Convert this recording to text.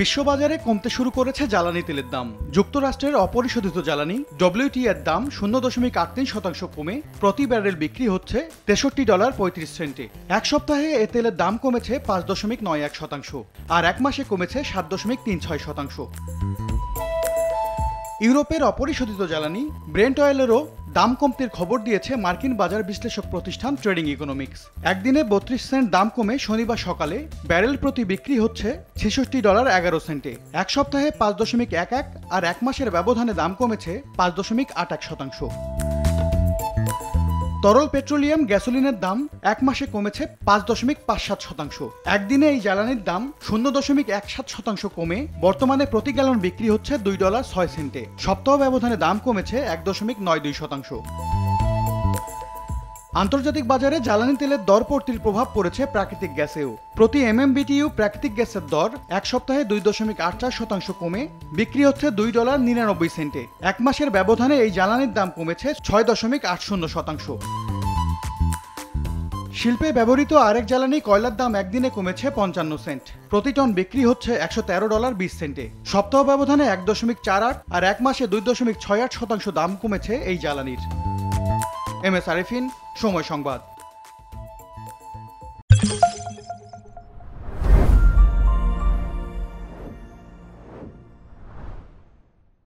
বিশ্ববাজারে কমতে শুরু করেছে জ্বালানি তেলের দাম। যুক্তরাষ্ট্রের অপরিশোধিত জ্বালানি ডব্লিউটিআই এর দাম 0.38% কমে প্রতি ব্যারেল বিক্রি হচ্ছে $63.35। এক সপ্তাহে এ তেলের দাম কমেছে 5.91%, আর এক মাসে কমেছে 7.36%। ইউরোপের অপরিশোধিত জ্বালানি ব্রেন্ট অয়েলেরও দাম কমতির খবর দিয়েছে মার্কিন বাজার বিশ্লেষক প্রতিষ্ঠান ট্রেডিং ইকোনমিক্স। একদিনে 32 সেন্ট দাম কমে শনিবার সকালে ব্যারেল প্রতি বিক্রি হচ্ছে $66.11। এক সপ্তাহে 5.11 আর এক মাসের ব্যবধানে দাম কমেছে 5.81%। তরল পেট্রোলিয়াম গ্যাসোলিনের দাম এক মাসে কমেছে 5.57%। একদিনে এই জ্বালানির দাম 0.17% কমে বর্তমানে প্রতি গ্যালন বিক্রি হচ্ছে $2.06। সপ্তাহ ব্যবধানে দাম কমেছে 1.92%। আন্তর্জাতিক বাজারে জ্বালানি তেলের দর পড়তির প্রভাব পড়েছে প্রাকৃতিক গ্যাসেও। প্রতি MMBTU প্রাকৃতিক গ্যাসের দর এক সপ্তাহে 2.84% কমে বিক্রি হচ্ছে $2.99। এক মাসের ব্যবধানে এই জ্বালানির দাম কমেছে 6.80%। শিল্পে ব্যবহৃত আরেক জ্বালানি কয়লার দাম একদিনে কমেছে 55 সেন্ট, প্রতি টন বিক্রি হচ্ছে $113.20। সপ্তাহ ব্যবধানে 1.48 আর এক মাসে 2.68% দাম কমেছে এই জ্বালানির। MS আরিফিন, সময় সংবাদ।